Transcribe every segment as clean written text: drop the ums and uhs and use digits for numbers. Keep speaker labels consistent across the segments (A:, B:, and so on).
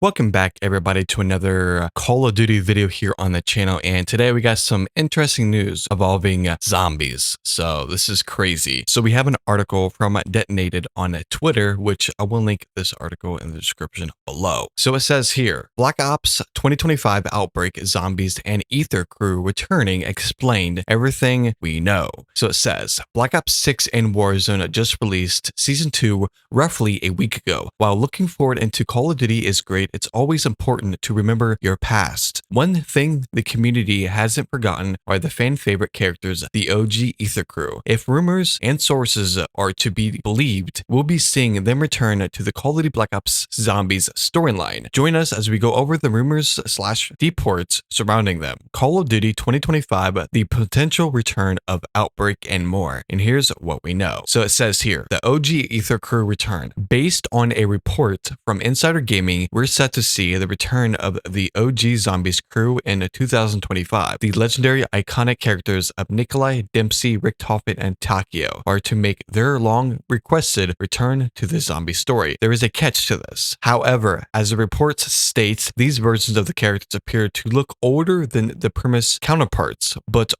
A: Welcome back everybody to another Call of Duty video here on the channel, and today we got some interesting news involving zombies. So this is crazy. So we have an article from Detonated on Twitter, which I will link this article in the description below. So it says here, Black Ops 2025 Outbreak Zombies and Ether Crew returning explained everything we know. So it says, Black Ops 6 and Warzone just released Season 2 roughly a week ago. While looking forward into Call of Duty is great, it's always important to remember your past. One thing the community hasn't forgotten are the fan favorite characters, the OG Ether Crew. If rumors and sources are to be believed, we'll be seeing them return to the Call of Duty Black Ops Zombies storyline. Join us as we go over the rumors/reports surrounding them. Call of Duty 2025, the potential return of Outbreak and more. And here's what we know. So it says here, the OG Ether Crew return. Based on a report from Insider Gaming, we're set to see the return of the OG Zombies crew in 2025. The legendary iconic characters of Nikolai, Dempsey, Richtofen, and Takio are to make their long requested return to the zombie story. There is a catch to this. However, as the report states, these versions of the characters appear to look older than the premise counterparts, but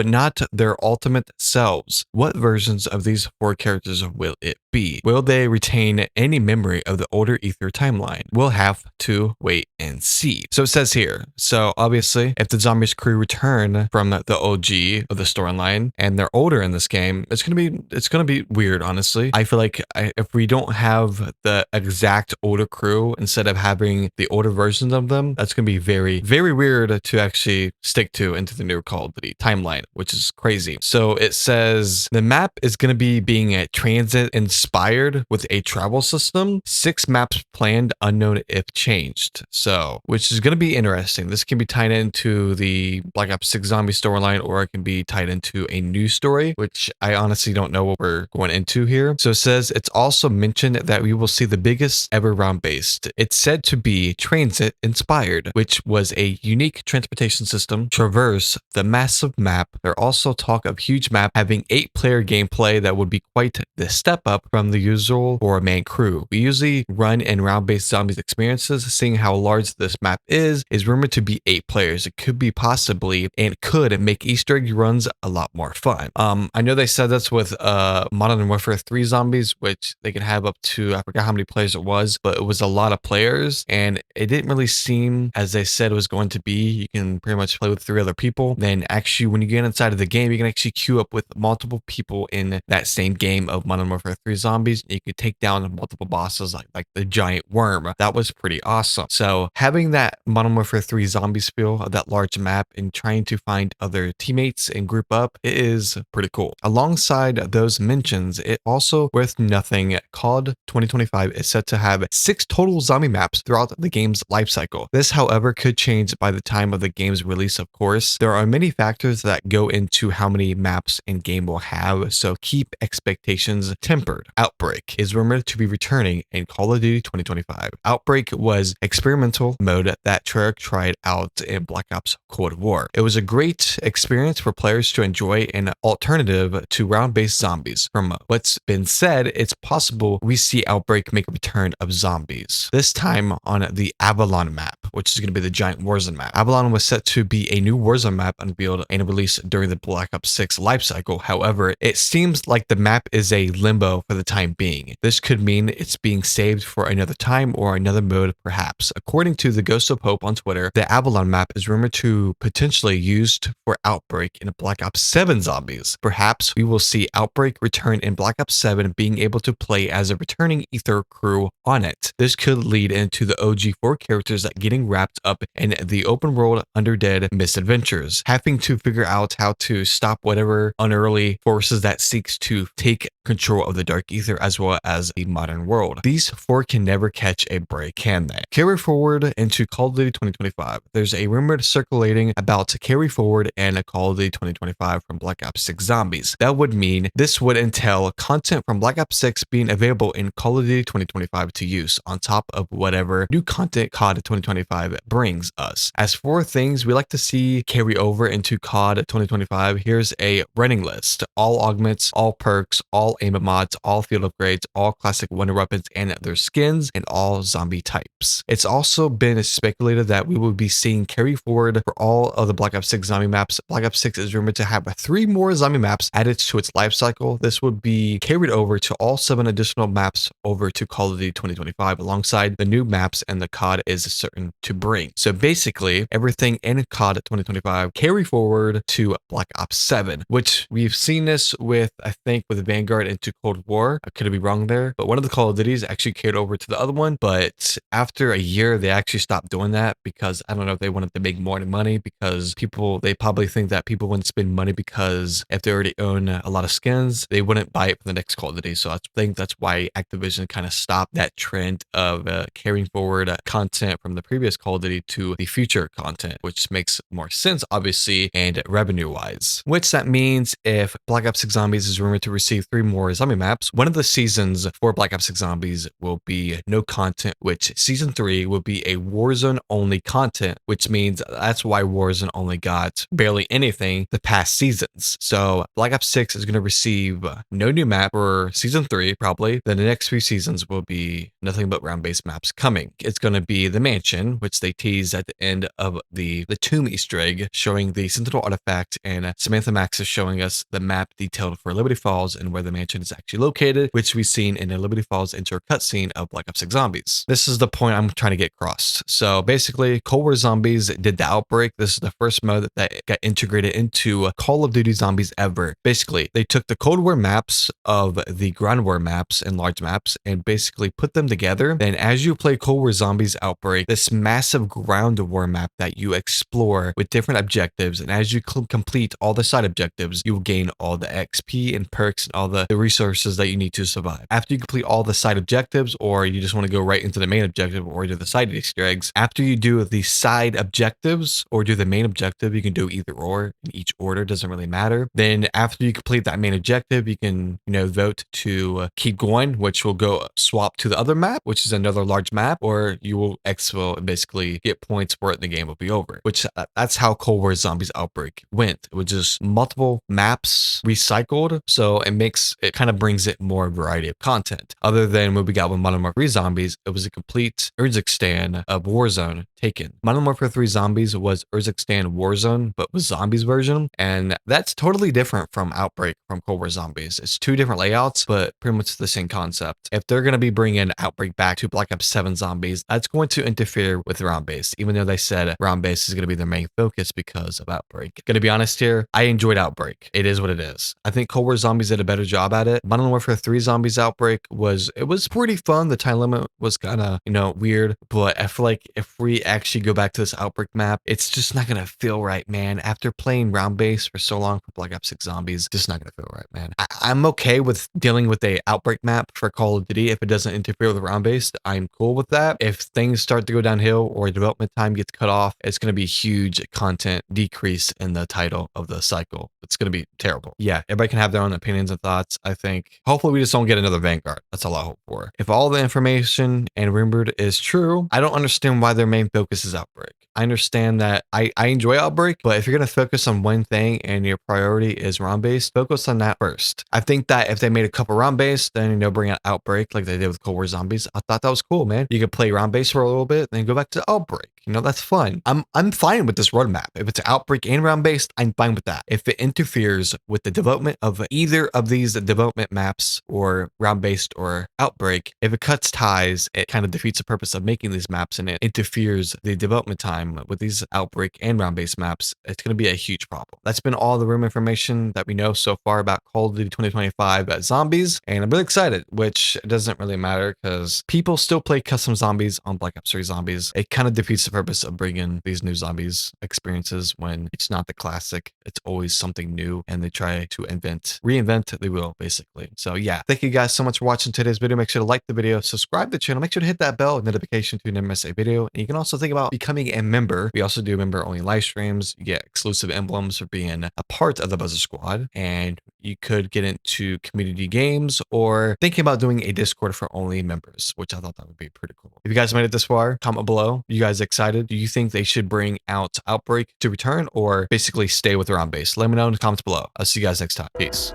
A: not their ultimate selves. What versions of these four characters will it be? Will they retain any memory of the older Ether timeline? We'll have to wait and see. So it says here, so obviously if the zombies crew return from the OG of the storyline and they're older in this game, it's gonna be weird, honestly. I feel like if we don't have the exact older crew instead of having the older versions of them, that's gonna be very, very weird to actually stick to into the new Call of Duty timeline, which is crazy. So it says the map is gonna be being a transit inspired with a travel system, 6 maps planned, unknown if changed. So, which is going to be interesting. This can be tied into the Black Ops 6 zombie storyline, or it can be tied into a new story, which I honestly don't know what we're going into here. So it says it's also mentioned that we will see the biggest ever round based. It's said to be transit inspired, which was a unique transportation system traverse the massive map. There also talk of huge map having 8-player gameplay that would be quite the step up from the usual 4-man crew. We usually run in round based zombies experiences. Seeing how large this map is rumored to be 8 players. It could be possibly and could make Easter egg runs a lot more fun. I know they said that's with Modern Warfare 3 zombies, which they can have up to, I forgot how many players it was, but it was a lot of players, and it didn't really seem as they said it was going to be. You can pretty much play with 3 other people. Then actually when you get inside of the game, you can actually queue up with multiple people in that same game of Modern Warfare 3 zombies. You could take down multiple bosses like the giant worm. That was pretty awesome. So having that Modern Warfare 3 zombies feel of that large map and trying to find other teammates and group up, it is pretty cool. Alongside those mentions, it also worth nothing, COD 2025 is set to have 6 total zombie maps throughout the game's lifecycle. This, however, could change by the time of the game's release, of course. There are many factors that go into how many maps in game will have, so keep expectations tempered. Outbreak is rumored to be returning in Call of Duty 2025. Outbreak was experimental mode that Treyarch tried out in Black Ops Cold War. It was a great experience for players to enjoy an alternative to round-based zombies. From what's been said, it's possible we see Outbreak make a return of zombies, this time on the Avalon map, which is going to be the giant Warzone map. Avalon was set to be a new Warzone map unveiled and released during the Black Ops 6 lifecycle. However, it seems like the map is a limbo for the time being. This could mean it's being saved for another time or another mode, perhaps. According to the Ghost of Hope on Twitter, the Avalon map is rumored to potentially used for Outbreak in Black Ops 7 zombies. Perhaps we will see Outbreak return in Black Ops 7, being able to play as a returning Ether crew on it. This could lead into the OG 4 characters getting wrapped up in the open world Underdead misadventures, having to figure out how to stop whatever unearthly forces that seeks to take control of the Dark Ether as well as the modern world. These 4 can never catch a break, can they? Carry forward into Call of Duty 2025. There's a rumor circulating about to carry forward and a Call of Duty 2025 from Black Ops 6 Zombies. That would mean this would entail content from Black Ops 6 being available in Call of Duty 2025 to use on top of whatever new content COD 2025 brings us. As for things we like to see carry over into COD 2025, here's a running list. All augments, all perks, all aimbot mods, all field upgrades, all classic wonder weapons and their skins, and all zombie types. It's also been speculated that we will be seeing carry forward for all of the Black Ops 6 zombie maps. Black Ops 6 is rumored to have 3 more zombie maps added to its life cycle. This would be carried over to all 7 additional maps over to Call of Duty 2025 alongside the new maps and the COD is certain to bring. So basically everything in COD 2025 carry forward to Black Ops 7, which we've seen this with, I think, with Vanguard into Cold War. I could be wrong there, but one of the Call of Duties actually carried over to the other one. But after a year, they actually stopped doing that because I don't know if they wanted to make more money, because they probably think that people wouldn't spend money because if they already own a lot of skins, they wouldn't buy it for the next Call of Duty. So I think that's why Activision kind of stopped that trend of carrying forward content from the previous Call of Duty to the future content, which makes more sense, obviously, and revenue wise. Which that means if Black Ops 6 Zombies is rumored to receive 3 more zombie maps, one of the seasons for Black Ops 6 Zombies will be no content, which season 3 will be a Warzone only content, which means that's why Warzone only got barely anything the past seasons. So Black Ops 6 is going to receive no new map for season 3, probably. Then the next few seasons will be nothing but round-based maps coming. It's going to be the mansion, which they teased at the end of the Tomb Easter egg, showing the Sentinel artifact, and Samantha Max is showing us the map detailed for Liberty Falls and where the mansion is actually located, which we've seen in the Liberty Falls intro cutscene of Black Ops 6 Zombies. This is the point I'm trying to get across. So basically, Cold War Zombies did the Outbreak. This is the first mode that got integrated into Call of Duty Zombies ever. Basically, they took the Cold War maps of the Ground War maps and large maps and basically put them together. Then as you play Cold War Zombies Outbreak, this massive Ground War map that you explore with different objectives, and as you complete all the side objectives, you will gain all the XP and perks and all the resources that you need to survive. After you complete all the side objectives, or you just want to go right into the main objective or do the side Easter eggs, after you do the side objectives or do the main objective, you can do either or in each order, doesn't really matter. Then after you complete that main objective, you can, vote to keep going, which will go swap to the other map, which is another large map, or you will exfil and basically get points for it and the game will be over, which that's how Cold War Zombies Outbreak went. It was just multiple maps recycled, so it kind of brings it more variety of content. Other than what we got with Modern Warfare 3 Zombies, it was a complete Urzikstan of Warzone taken. Modern Warfare 3 Zombies was Urzikstan Warzone, but with zombies version, and that's totally different from Outbreak from Cold War Zombies. It's 2 different layouts, but pretty much the same concept. If they're going to be bringing Outbreak back to Black Ops 7 Zombies, that's going to interfere with round-based, even though they said round-based is going to be their main focus because of Outbreak. Gonna be honest here, I enjoyed Outbreak. It is what it is. I think Cold War Zombies did a better job at it. Modern Warfare 3 Zombies Outbreak was pretty fun. The time limit was kind of, weird, but I feel like if we actually go back to this Outbreak map, it's just not gonna feel right, man. After playing round-based for so long for Black Ops 6 Zombies, just not gonna feel right, man. I'm okay with dealing with a Outbreak map for Call of Duty if it doesn't interfere with round-based. I'm cool with that. If things start to go downhill or development time gets cut off, it's gonna be huge content decrease in the title of the cycle. It's gonna be terrible. Yeah, everybody can have their own opinions and thoughts. I think hopefully we just don't get another Vanguard. That's all I hope for. If all the information and rumored is true, I don't understand why their main focus is Outbreak. I understand that I enjoy Outbreak, but if you're going to focus on one thing and your priority is round-based, focus on that first. I think that if they made a couple round-based, then, bring out Outbreak like they did with Cold War Zombies, I thought that was cool, man. You could play round-based for a little bit, then go back to Outbreak. That's fun. I'm fine with this roadmap. If it's Outbreak and round-based, I'm fine with that. If it interferes with the development of either of these development maps or round-based or Outbreak, if it cuts ties, it kind of defeats the purpose of making these maps and it interferes the development time with these Outbreak and round-based maps, it's going to be a huge problem. That's been all the room information that we know so far about Call of Duty 2025 Zombies, and I'm really excited, which doesn't really matter because people still play custom zombies on Black Ops 3 Zombies. It kind of defeats the purpose of bringing these new zombies experiences when it's not the classic. It's always something new, and they try to reinvent the wheel, basically. So yeah, thank you guys so much for watching today's video. Make sure to like the video, subscribe to the channel, make sure to hit that bell notification to never miss a video. And you can also think about becoming a member. We also do member-only live streams. You get exclusive emblems for being a part of the Buzzer Squad, and you could get into community games or thinking about doing a Discord for only members, which I thought that would be pretty cool. If you guys made it this far, comment below. You guys excited? Do you think they should bring out Outbreak to return or basically stay with their own base? Let me know in the comments below. I'll see you guys next time. Peace.